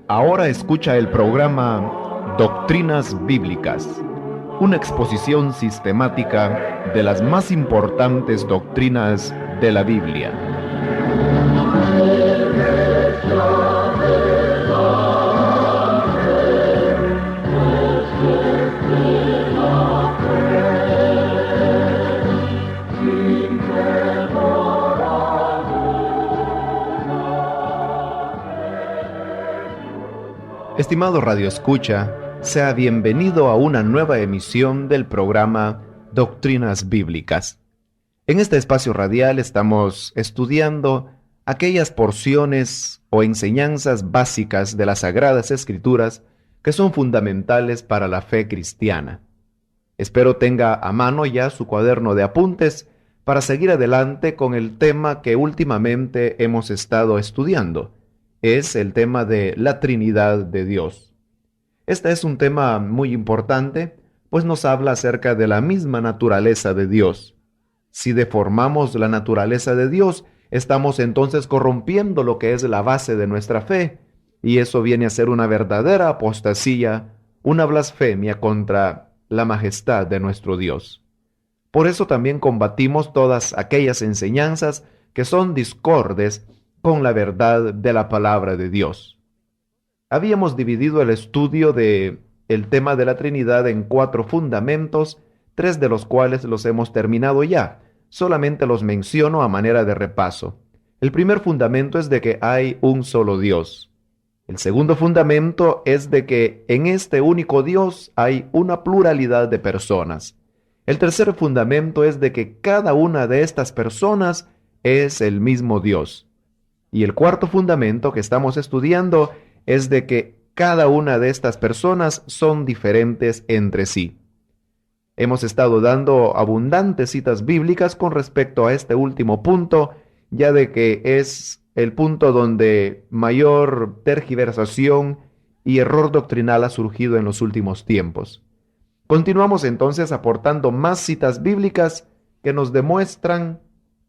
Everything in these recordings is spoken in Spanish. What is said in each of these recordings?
Ahora escucha el programa Doctrinas Bíblicas, una exposición sistemática de las más importantes doctrinas de la Biblia. Estimado Radio Escucha, sea bienvenido a una nueva emisión del programa Doctrinas Bíblicas. En este espacio radial estamos estudiando aquellas porciones o enseñanzas básicas de las Sagradas Escrituras que son fundamentales para la fe cristiana. Espero tenga a mano ya su cuaderno de apuntes para seguir adelante con el tema que últimamente hemos estado estudiando. Es el tema de la Trinidad de Dios. Este es un tema muy importante, pues nos habla acerca de la misma naturaleza de Dios. Si deformamos la naturaleza de Dios, estamos entonces corrompiendo lo que es la base de nuestra fe, y eso viene a ser una verdadera apostasía, una blasfemia contra la majestad de nuestro Dios. Por eso también combatimos todas aquellas enseñanzas que son discordes con la verdad de la palabra de Dios. Habíamos dividido el estudio del tema de la Trinidad en 4 fundamentos, 3 de los cuales los hemos terminado ya. Solamente los menciono a manera de repaso. El primer fundamento es de que hay un solo Dios. El segundo fundamento es de que en este único Dios hay una pluralidad de personas. El tercer fundamento es de que cada una de estas personas es el mismo Dios. Y el cuarto fundamento que estamos estudiando es de que cada una de estas personas son diferentes entre sí. Hemos estado dando abundantes citas bíblicas con respecto a este último punto, ya de que es el punto donde mayor tergiversación y error doctrinal ha surgido en los últimos tiempos. Continuamos entonces aportando más citas bíblicas que nos demuestran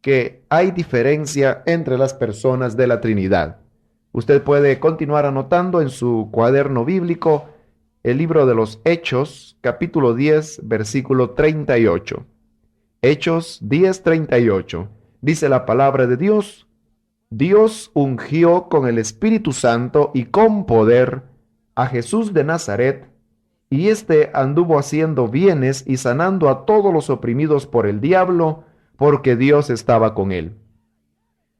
que hay diferencia entre las personas de la Trinidad. Usted puede continuar anotando en su cuaderno bíblico el libro de los Hechos, capítulo 10, versículo 38. Hechos 10:38. Dice la palabra de Dios: Dios ungió con el Espíritu Santo y con poder a Jesús de Nazaret, y éste anduvo haciendo bienes y sanando a todos los oprimidos por el diablo, porque Dios estaba con él.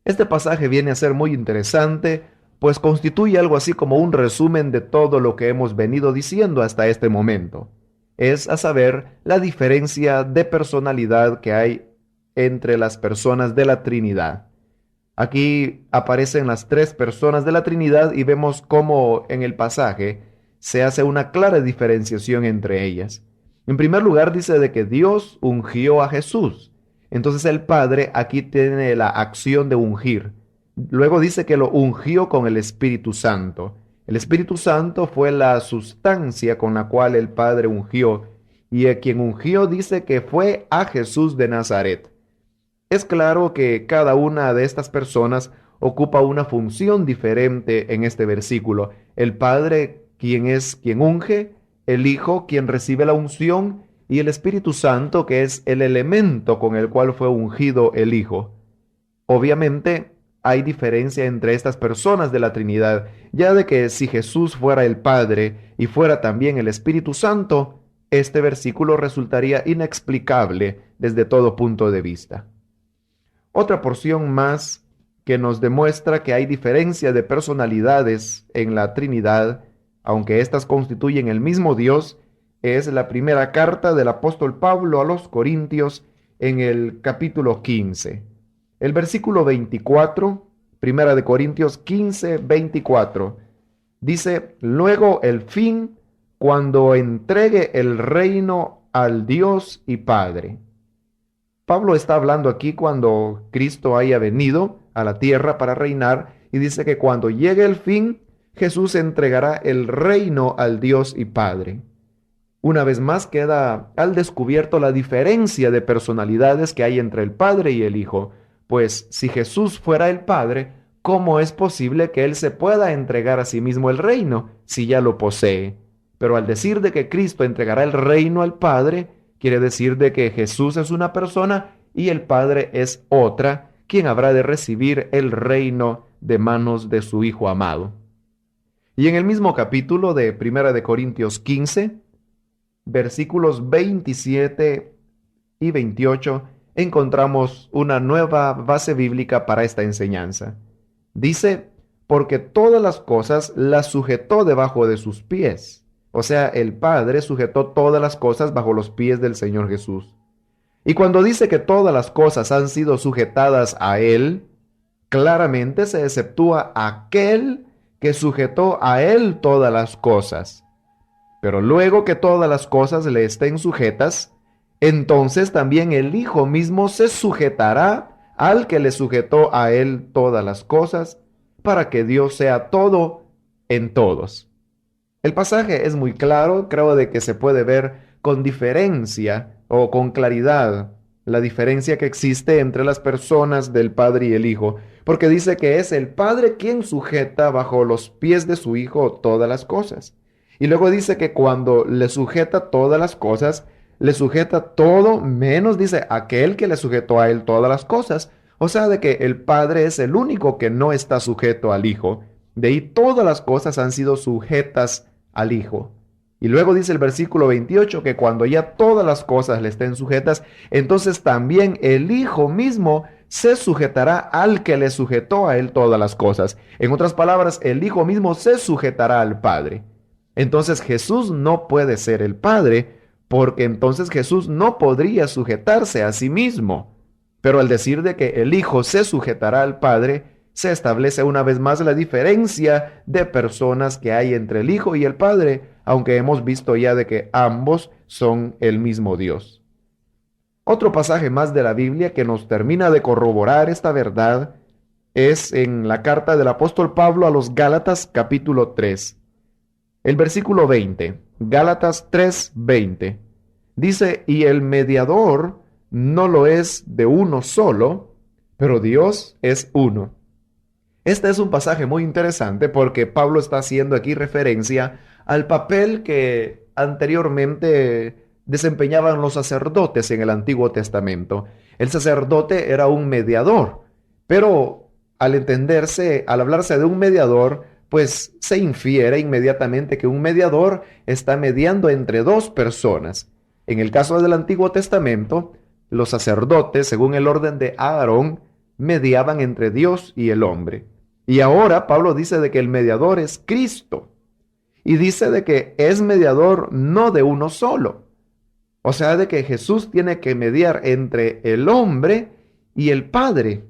Este pasaje viene a ser muy interesante, pues constituye algo así como un resumen de todo lo que hemos venido diciendo hasta este momento. Es a saber, la diferencia de personalidad que hay entre las personas de la Trinidad. Aquí aparecen las 3 personas de la Trinidad y vemos cómo en el pasaje se hace una clara diferenciación entre ellas. En primer lugar dice de que Dios ungió a Jesús. Entonces el Padre aquí tiene la acción de ungir. Luego dice que lo ungió con el Espíritu Santo. El Espíritu Santo fue la sustancia con la cual el Padre ungió. Y a quien ungió dice que fue a Jesús de Nazaret. Es claro que cada una de estas personas ocupa una función diferente en este versículo. El Padre, quien unge, el Hijo, quien recibe la unción, y el Espíritu Santo, que es el elemento con el cual fue ungido el Hijo. Obviamente, hay diferencia entre estas personas de la Trinidad, ya de que si Jesús fuera el Padre y fuera también el Espíritu Santo, este versículo resultaría inexplicable desde todo punto de vista. Otra porción más que nos demuestra que hay diferencia de personalidades en la Trinidad, aunque éstas constituyen el mismo Dios, es la primera carta del apóstol Pablo a los Corintios en el capítulo 15. El versículo 24, primera de Corintios 15, 24, dice: luego el fin, cuando entregue el reino al Dios y Padre. Pablo está hablando aquí cuando Cristo haya venido a la tierra para reinar, y dice que cuando llegue el fin, Jesús entregará el reino al Dios y Padre. Una vez más queda al descubierto la diferencia de personalidades que hay entre el Padre y el Hijo, pues si Jesús fuera el Padre, ¿cómo es posible que Él se pueda entregar a sí mismo el reino si ya lo posee? Pero al decir de que Cristo entregará el reino al Padre, quiere decir de que Jesús es una persona y el Padre es otra, quien habrá de recibir el reino de manos de su Hijo amado. Y en el mismo capítulo de Primera de Corintios 15, versículos 27 y 28, encontramos una nueva base bíblica para esta enseñanza. Dice, porque todas las cosas las sujetó debajo de sus pies. O sea, el Padre sujetó todas las cosas bajo los pies del Señor Jesús. Y cuando dice que todas las cosas han sido sujetadas a Él, claramente se exceptúa aquel que sujetó a Él todas las cosas. Pero luego que todas las cosas le estén sujetas, entonces también el Hijo mismo se sujetará al que le sujetó a Él todas las cosas, para que Dios sea todo en todos. El pasaje es muy claro, creo de que se puede ver con diferencia o con claridad la diferencia que existe entre las personas del Padre y el Hijo, porque dice que es el Padre quien sujeta bajo los pies de su Hijo todas las cosas. Y luego dice que cuando le sujeta todas las cosas, le sujeta todo menos, dice, aquel que le sujetó a él todas las cosas. O sea, de que el Padre es el único que no está sujeto al Hijo. De ahí todas las cosas han sido sujetas al Hijo. Y luego dice el versículo 28 que cuando ya todas las cosas le estén sujetas, entonces también el Hijo mismo se sujetará al que le sujetó a él todas las cosas. En otras palabras, el Hijo mismo se sujetará al Padre. Entonces Jesús no puede ser el Padre, porque entonces Jesús no podría sujetarse a sí mismo. Pero al decir de que el Hijo se sujetará al Padre, se establece una vez más la diferencia de personas que hay entre el Hijo y el Padre, aunque hemos visto ya de que ambos son el mismo Dios. Otro pasaje más de la Biblia que nos termina de corroborar esta verdad es en la carta del apóstol Pablo a los Gálatas capítulo 3. El versículo 20, Gálatas 3:20, dice, y el mediador no lo es de uno solo, pero Dios es uno. Este es un pasaje muy interesante porque Pablo está haciendo aquí referencia al papel que anteriormente desempeñaban los sacerdotes en el Antiguo Testamento. El sacerdote era un mediador, pero al hablarse de un mediador, pues se infiere inmediatamente que un mediador está mediando entre dos personas. En el caso del Antiguo Testamento, los sacerdotes, según el orden de Aarón, mediaban entre Dios y el hombre. Y ahora Pablo dice de que el mediador es Cristo. Y dice de que es mediador no de uno solo. O sea, de que Jesús tiene que mediar entre el hombre y el Padre.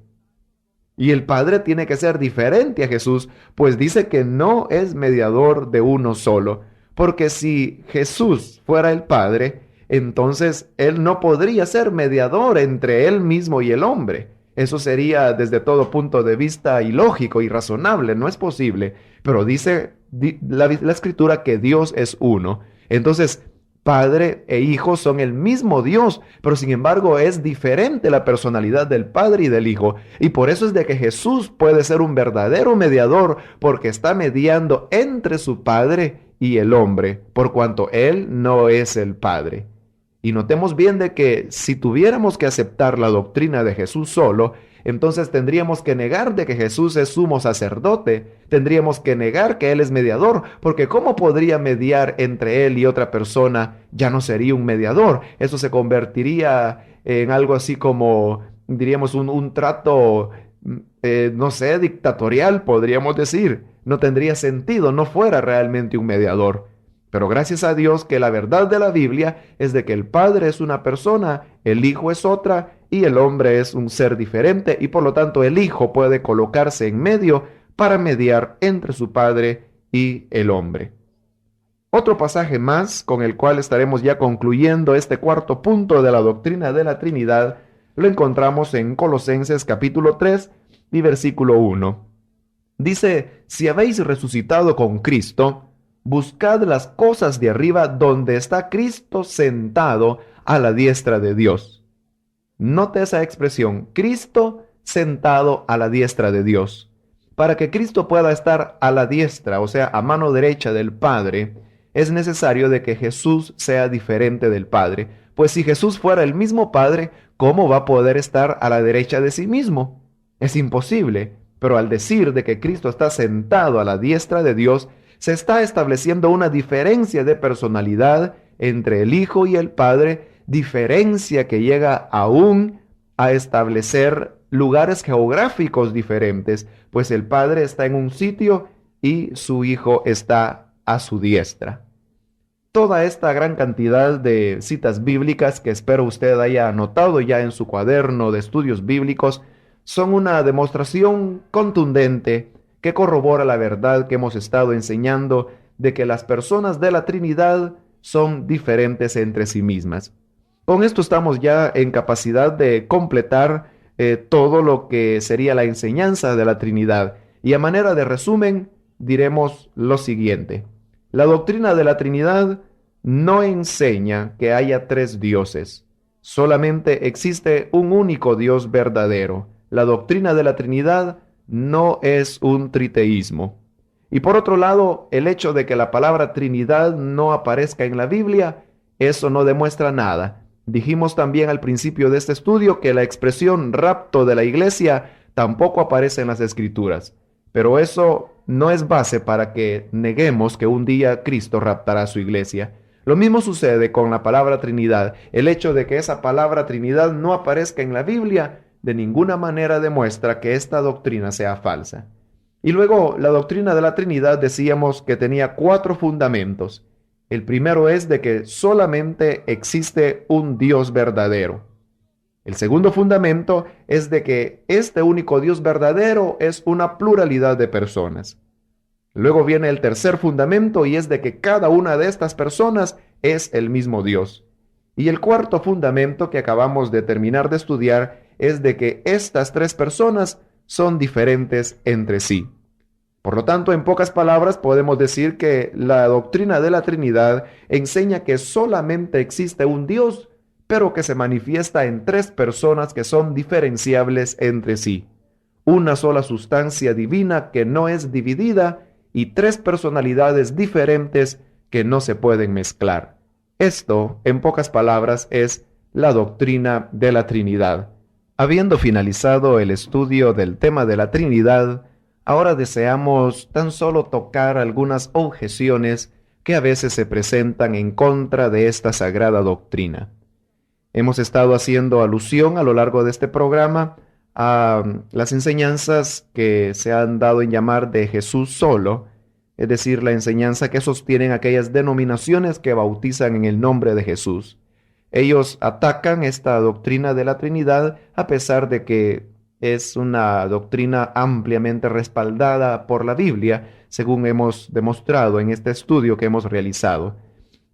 Y el Padre tiene que ser diferente a Jesús, pues dice que no es mediador de uno solo. Porque si Jesús fuera el Padre, entonces Él no podría ser mediador entre Él mismo y el hombre. Eso sería desde todo punto de vista ilógico y razonable, no es posible. Pero dice la Escritura que Dios es uno. Entonces, Padre e Hijo son el mismo Dios, pero sin embargo es diferente la personalidad del Padre y del Hijo. Y por eso es de que Jesús puede ser un verdadero mediador, porque está mediando entre su Padre y el hombre, por cuanto Él no es el Padre. Y notemos bien de que si tuviéramos que aceptar la doctrina de Jesús solo, entonces tendríamos que negar de que Jesús es sumo sacerdote, tendríamos que negar que Él es mediador, porque ¿cómo podría mediar entre Él y otra persona? Ya no sería un mediador, eso se convertiría en algo así como, diríamos, un trato, no sé, dictatorial, podríamos decir. No tendría sentido, no fuera realmente un mediador. Pero gracias a Dios que la verdad de la Biblia es de que el Padre es una persona, el Hijo es otra y el hombre es un ser diferente y por lo tanto el Hijo puede colocarse en medio para mediar entre su Padre y el hombre. Otro pasaje más con el cual estaremos ya concluyendo este cuarto punto de la doctrina de la Trinidad lo encontramos en Colosenses capítulo 3 y versículo 1. Dice, si habéis resucitado con Cristo, buscad las cosas de arriba donde está Cristo sentado a la diestra de Dios. Note esa expresión, Cristo sentado a la diestra de Dios. Para que Cristo pueda estar a la diestra, o sea, a mano derecha del Padre, es necesario de que Jesús sea diferente del Padre. Pues si Jesús fuera el mismo Padre, ¿cómo va a poder estar a la derecha de sí mismo? Es imposible. Pero al decir de que Cristo está sentado a la diestra de Dios, se está estableciendo una diferencia de personalidad entre el Hijo y el Padre, diferencia que llega aún a establecer lugares geográficos diferentes, pues el Padre está en un sitio y su Hijo está a su diestra. Toda esta gran cantidad de citas bíblicas que espero usted haya anotado ya en su cuaderno de estudios bíblicos son una demostración contundente que corrobora la verdad que hemos estado enseñando de que las personas de la Trinidad son diferentes entre sí mismas. Con esto estamos ya en capacidad de completar todo lo que sería la enseñanza de la Trinidad. Y a manera de resumen, diremos lo siguiente. La doctrina de la Trinidad no enseña que haya tres dioses. Solamente existe un único Dios verdadero. La doctrina de la Trinidad no es un triteísmo. Y por otro lado, el hecho de que la palabra Trinidad no aparezca en la Biblia, eso no demuestra nada. Dijimos también al principio de este estudio que la expresión rapto de la iglesia tampoco aparece en las Escrituras. Pero eso no es base para que neguemos que un día Cristo raptará a su iglesia. Lo mismo sucede con la palabra Trinidad. El hecho de que esa palabra Trinidad no aparezca en la Biblia de ninguna manera demuestra que esta doctrina sea falsa. Y luego, la doctrina de la Trinidad decíamos que tenía 4 fundamentos. El primero es de que solamente existe un Dios verdadero. El segundo fundamento es de que este único Dios verdadero es una pluralidad de personas. Luego viene el tercer fundamento y es de que cada una de estas personas es el mismo Dios. Y el cuarto fundamento que acabamos de terminar de estudiar es de que estas 3 personas son diferentes entre sí. Por lo tanto, en pocas palabras podemos decir que la doctrina de la Trinidad enseña que solamente existe un Dios, pero que se manifiesta en 3 personas que son diferenciables entre sí. Una sola sustancia divina que no es dividida y 3 personalidades diferentes que no se pueden mezclar. Esto, en pocas palabras, es la doctrina de la Trinidad. Habiendo finalizado el estudio del tema de la Trinidad, ahora deseamos tan solo tocar algunas objeciones que a veces se presentan en contra de esta sagrada doctrina. Hemos estado haciendo alusión a lo largo de este programa a las enseñanzas que se han dado en llamar de Jesús solo, es decir, la enseñanza que sostienen aquellas denominaciones que bautizan en el nombre de Jesús. Ellos atacan esta doctrina de la Trinidad a pesar de que es una doctrina ampliamente respaldada por la Biblia, según hemos demostrado en este estudio que hemos realizado.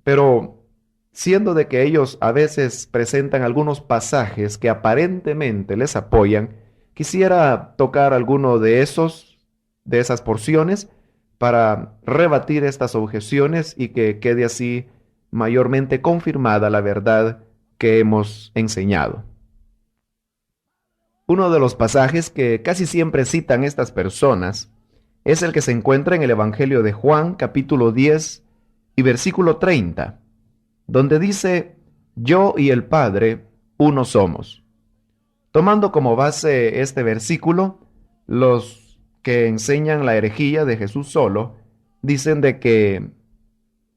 Pero siendo de que ellos a veces presentan algunos pasajes que aparentemente les apoyan, quisiera tocar alguno de esas porciones para rebatir estas objeciones y que quede así mayormente confirmada la verdad que hemos enseñado. Uno de los pasajes que casi siempre citan estas personas es el que se encuentra en el Evangelio de Juan, capítulo 10 y versículo 30, donde dice, yo y el Padre uno somos. Tomando como base este versículo, los que enseñan la herejía de Jesús solo, dicen de que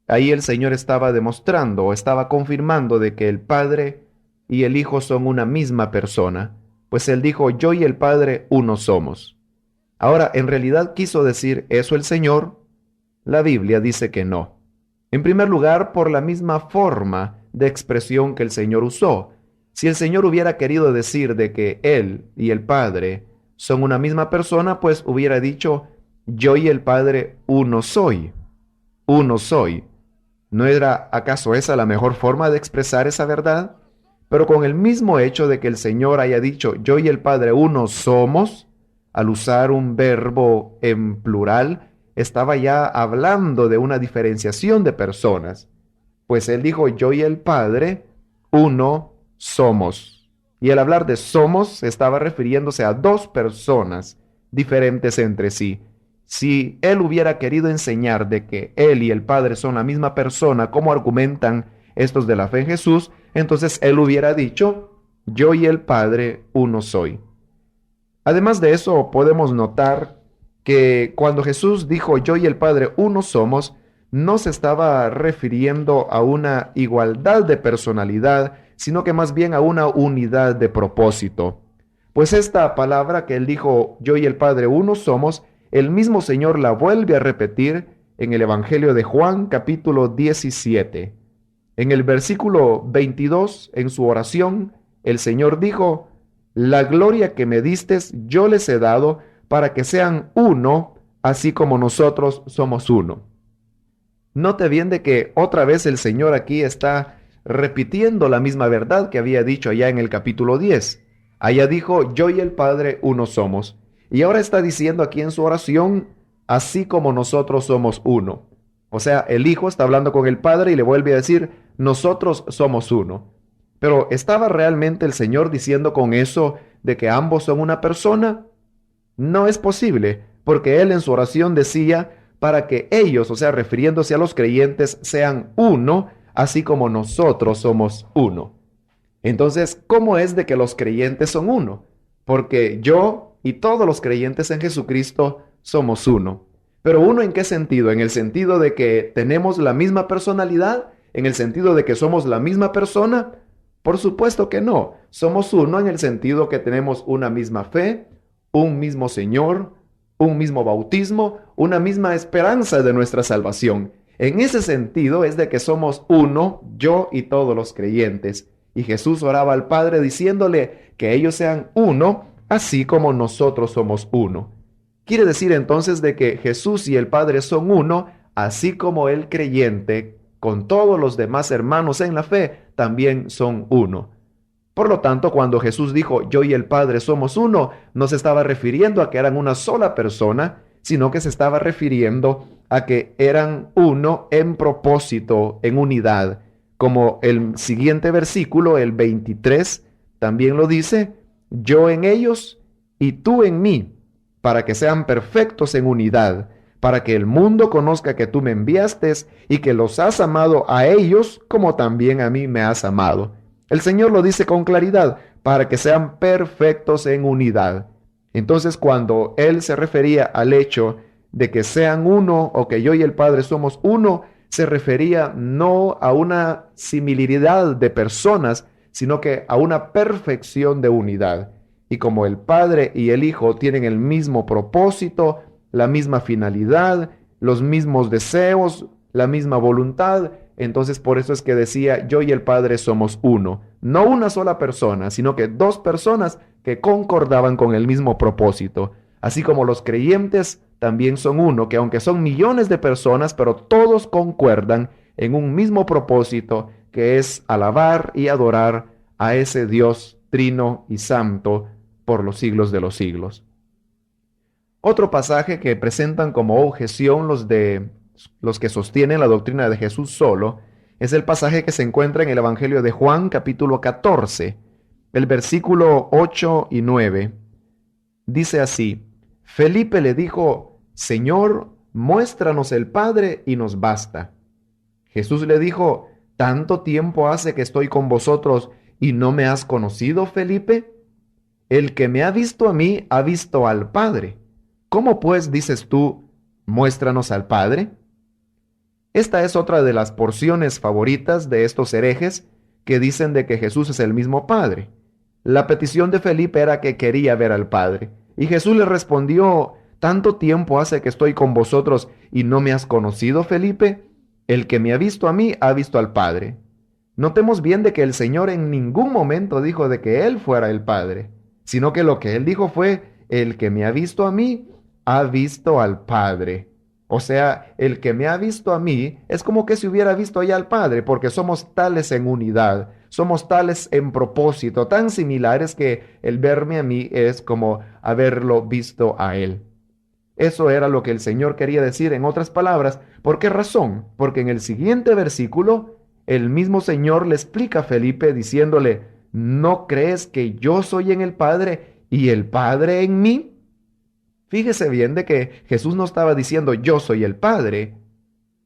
ahí el Señor estaba demostrando o estaba confirmando de que el Padre y el Hijo son una misma persona, pues Él dijo, yo y el Padre uno somos. Ahora, ¿en realidad quiso decir eso el Señor? La Biblia dice que no. En primer lugar, por la misma forma de expresión que el Señor usó. Si el Señor hubiera querido decir de que Él y el Padre son una misma persona, pues hubiera dicho, yo y el Padre uno soy. Uno soy. ¿No era acaso esa la mejor forma de expresar esa verdad? Pero con el mismo hecho de que el Señor haya dicho, yo y el Padre uno somos, al usar un verbo en plural, estaba ya hablando de una diferenciación de personas, pues él dijo, yo y el Padre, uno somos. Y al hablar de somos, estaba refiriéndose a dos personas diferentes entre sí. Si él hubiera querido enseñar de que él y el Padre son la misma persona, como argumentan estos de la fe en Jesús, entonces él hubiera dicho, yo y el Padre uno soy. Además de eso, podemos notar que cuando Jesús dijo yo y el Padre uno somos, no se estaba refiriendo a una igualdad de personalidad, sino que más bien a una unidad de propósito. Pues esta palabra que él dijo yo y el Padre uno somos, el mismo Señor la vuelve a repetir en el Evangelio de Juan capítulo 17. En el versículo 22, en su oración, el Señor dijo, la gloria que me distes yo les he dado para que sean uno, así como nosotros somos uno. Note bien de que otra vez el Señor aquí está repitiendo la misma verdad que había dicho allá en el capítulo 10. Allá dijo, yo y el Padre uno somos. Y ahora está diciendo aquí en su oración, así como nosotros somos uno. O sea, el Hijo está hablando con el Padre y le vuelve a decir, nosotros somos uno. Pero ¿estaba realmente el Señor diciendo con eso de que ambos son una persona? No es posible, porque Él en su oración decía, para que ellos, o sea, refiriéndose a los creyentes, sean uno, así como nosotros somos uno. Entonces, ¿cómo es de que los creyentes son uno? Porque yo y todos los creyentes en Jesucristo somos uno. Pero uno ¿en qué sentido? En el sentido de que tenemos la misma personalidad, en el sentido de que somos la misma persona. Por supuesto que no. Somos uno en el sentido que tenemos una misma fe, un mismo Señor, un mismo bautismo, una misma esperanza de nuestra salvación. En ese sentido es de que somos uno, yo y todos los creyentes. Y Jesús oraba al Padre diciéndole que ellos sean uno, así como nosotros somos uno. Quiere decir entonces de que Jesús y el Padre son uno, así como el creyente, con todos los demás hermanos en la fe, también son uno. Por lo tanto, cuando Jesús dijo, yo y el Padre somos uno, no se estaba refiriendo a que eran una sola persona, sino que se estaba refiriendo a que eran uno en propósito, en unidad. Como el siguiente versículo, el 23, también lo dice, yo en ellos y tú en mí, para que sean perfectos en unidad, para que el mundo conozca que tú me enviaste y que los has amado a ellos como también a mí me has amado. El Señor lo dice con claridad, para que sean perfectos en unidad. Entonces, cuando Él se refería al hecho de que sean uno o que yo y el Padre somos uno, se refería no a una similaridad de personas, sino que a una perfección de unidad. Y como el Padre y el Hijo tienen el mismo propósito, la misma finalidad, los mismos deseos, la misma voluntad, entonces por eso es que decía, yo y el Padre somos uno. No una sola persona, sino que dos personas que concordaban con el mismo propósito. Así como los creyentes también son uno, que aunque son millones de personas, pero todos concuerdan en un mismo propósito, que es alabar y adorar a ese Dios trino y santo por los siglos de los siglos. Otro pasaje que presentan como objeción los que sostienen la doctrina de Jesús solo es el pasaje que se encuentra en el Evangelio de Juan, capítulo 14, el versículo 8 y 9. Dice así, Felipe le dijo, Señor, muéstranos el Padre y nos basta. Jesús le dijo, ¿tanto tiempo hace que estoy con vosotros y no me has conocido, Felipe? El que me ha visto a mí ha visto al Padre. ¿Cómo pues dices tú, muéstranos al Padre? Esta es otra de las porciones favoritas de estos herejes que dicen de que Jesús es el mismo Padre. La petición de Felipe era que quería ver al Padre. Y Jesús le respondió, ¿tanto tiempo hace que estoy con vosotros y no me has conocido, Felipe? El que me ha visto a mí ha visto al Padre. Notemos bien de que el Señor en ningún momento dijo de que Él fuera el Padre, sino que lo que Él dijo fue, el que me ha visto a mí ha visto al Padre. O sea, el que me ha visto a mí es como que si hubiera visto ya al Padre, porque somos tales en unidad, somos tales en propósito, tan similares que el verme a mí es como haberlo visto a Él. Eso era lo que el Señor quería decir en otras palabras. ¿Por qué razón? Porque en el siguiente versículo, el mismo Señor le explica a Felipe diciéndole, ¿no crees que yo soy en el Padre y el Padre en mí? Fíjese bien de que Jesús no estaba diciendo yo soy el Padre,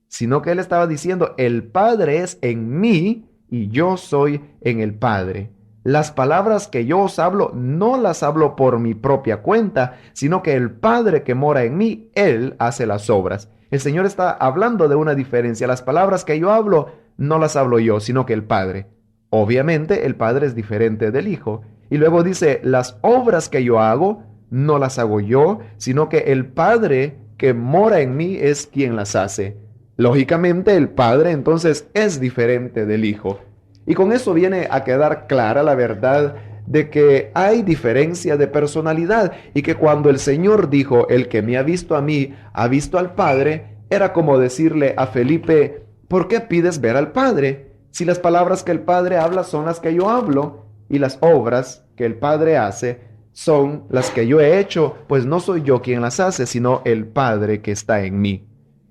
sino que él estaba diciendo el Padre es en mí y yo soy en el Padre. Las palabras que yo os hablo no las hablo por mi propia cuenta, sino que el Padre que mora en mí, Él hace las obras. El Señor está hablando de una diferencia. Las palabras que yo hablo no las hablo yo, sino que el Padre. Obviamente el Padre es diferente del Hijo. Y luego dice, las obras que yo hago no las hago yo, sino que el Padre que mora en mí es quien las hace. Lógicamente el Padre entonces es diferente del Hijo. Y con eso viene a quedar clara la verdad de que hay diferencia de personalidad y que cuando el Señor dijo, el que me ha visto a mí, ha visto al Padre, era como decirle a Felipe, ¿por qué pides ver al Padre? Si las palabras que el Padre habla son las que yo hablo y las obras que el Padre hace son las que yo he hecho, pues no soy yo quien las hace, sino el Padre que está en mí.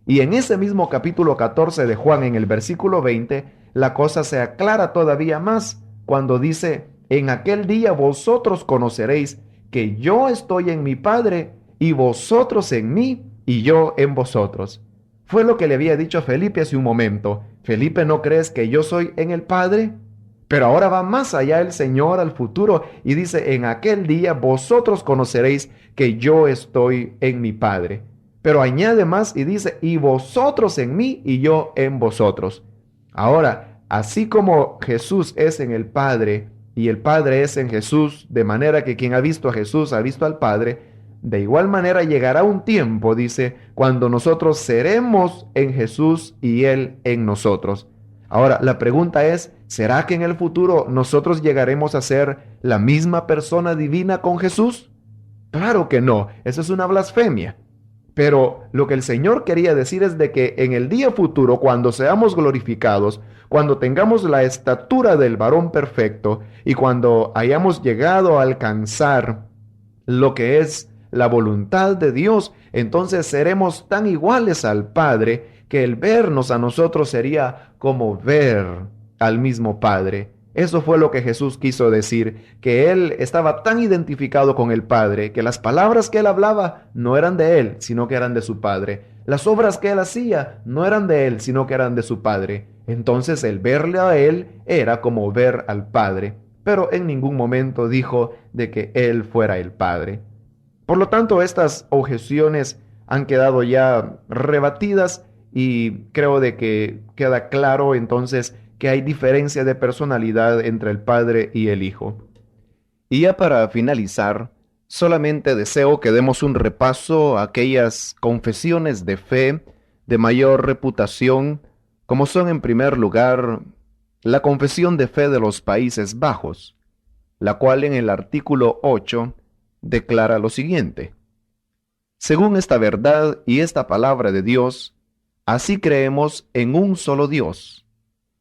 Y en ese mismo capítulo 14 de Juan, en el versículo 20, la cosa se aclara todavía más cuando dice, en aquel día vosotros conoceréis que yo estoy en mi Padre y vosotros en mí y yo en vosotros. Fue lo que le había dicho a Felipe hace un momento. Felipe, ¿no crees que yo soy en el Padre? Pero ahora va más allá el Señor al futuro y dice, en aquel día vosotros conoceréis que yo estoy en mi Padre. Pero añade más y dice, y vosotros en mí y yo en vosotros. Ahora, así como Jesús es en el Padre y el Padre es en Jesús, de manera que quien ha visto a Jesús ha visto al Padre, de igual manera llegará un tiempo, dice, cuando nosotros seremos en Jesús y Él en nosotros. Ahora, la pregunta es, ¿será que en el futuro nosotros llegaremos a ser la misma persona divina con Jesús? Claro que no, eso es una blasfemia. Pero lo que el Señor quería decir es de que en el día futuro, cuando seamos glorificados, cuando tengamos la estatura del varón perfecto y cuando hayamos llegado a alcanzar lo que es la voluntad de Dios, entonces seremos tan iguales al Padre que el vernos a nosotros sería como ver al mismo Padre. Eso fue lo que Jesús quiso decir, que Él estaba tan identificado con el Padre, que las palabras que Él hablaba no eran de Él, sino que eran de su Padre. Las obras que Él hacía no eran de Él, sino que eran de su Padre. Entonces el verle a Él era como ver al Padre, pero en ningún momento dijo de que Él fuera el Padre. Por lo tanto, estas objeciones han quedado ya rebatidas y creo de que queda claro entonces que hay diferencia de personalidad entre el Padre y el Hijo. Y ya para finalizar, solamente deseo que demos un repaso a aquellas confesiones de fe de mayor reputación, como son en primer lugar la Confesión de Fe de los Países Bajos, la cual en el artículo 8 declara lo siguiente: según esta verdad y esta palabra de Dios, así creemos en un solo Dios,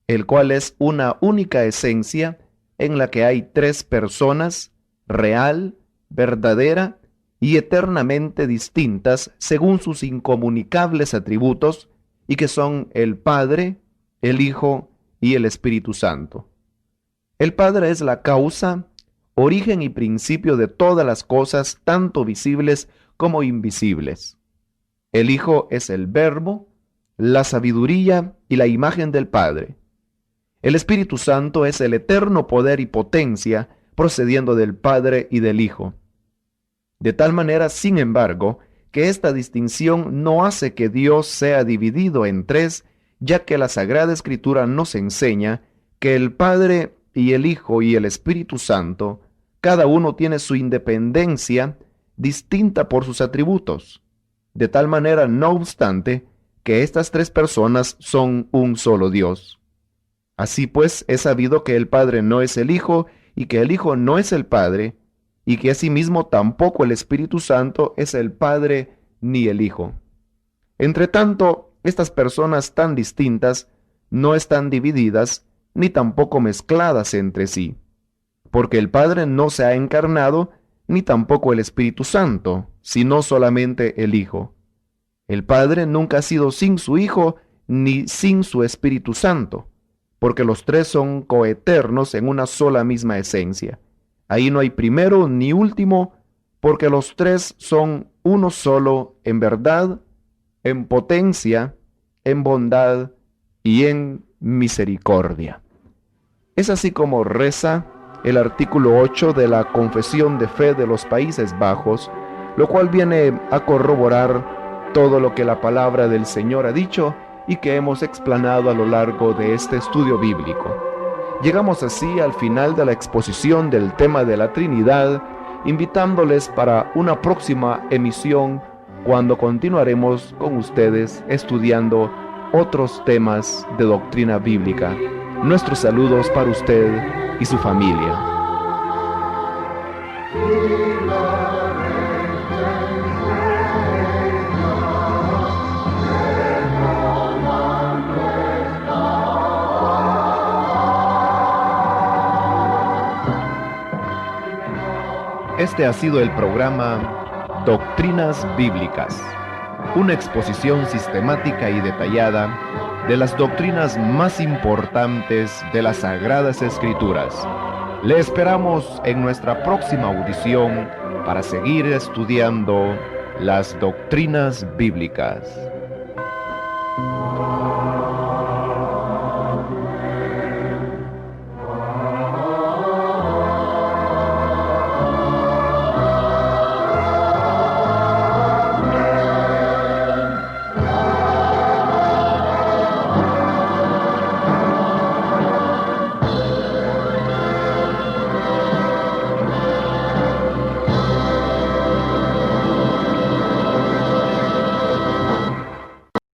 el cual es una única esencia en la que hay tres personas, real, verdadera y eternamente distintas según sus incomunicables atributos, y que son el Padre, el Hijo y el Espíritu Santo. El Padre es la causa, origen y principio de todas las cosas, tanto visibles como invisibles. El Hijo es el Verbo, la sabiduría y la imagen del Padre. El Espíritu Santo es el eterno poder y potencia procediendo del Padre y del Hijo. De tal manera, sin embargo, que esta distinción no hace que Dios sea dividido en tres, ya que la Sagrada Escritura nos enseña que el Padre y el Hijo y el Espíritu Santo, cada uno tiene su independencia distinta por sus atributos. De tal manera, no obstante, que estas tres personas son un solo Dios. Así pues, es sabido que el Padre no es el Hijo y que el Hijo no es el Padre, y que asimismo tampoco el Espíritu Santo es el Padre ni el Hijo. Entre tanto, estas personas tan distintas no están divididas ni tampoco mezcladas entre sí, porque el Padre no se ha encarnado ni tampoco el Espíritu Santo, sino solamente el Hijo. El Padre nunca ha sido sin su Hijo ni sin su Espíritu Santo, porque los tres son coeternos en una sola misma esencia. Ahí no hay primero ni último, porque los tres son uno solo en verdad, en potencia, en bondad y en misericordia. Es así como reza el artículo 8 de la Confesión de Fe de los Países Bajos, lo cual viene a corroborar todo lo que la palabra del Señor ha dicho y que hemos explanado a lo largo de este estudio bíblico. Llegamos así al final de la exposición del tema de la Trinidad, invitándoles para una próxima emisión cuando continuaremos con ustedes estudiando otros temas de doctrina bíblica. Nuestros saludos para usted y su familia. Este ha sido el programa Doctrinas Bíblicas, una exposición sistemática y detallada de las doctrinas más importantes de las Sagradas Escrituras. Le esperamos en nuestra próxima audición para seguir estudiando las doctrinas bíblicas.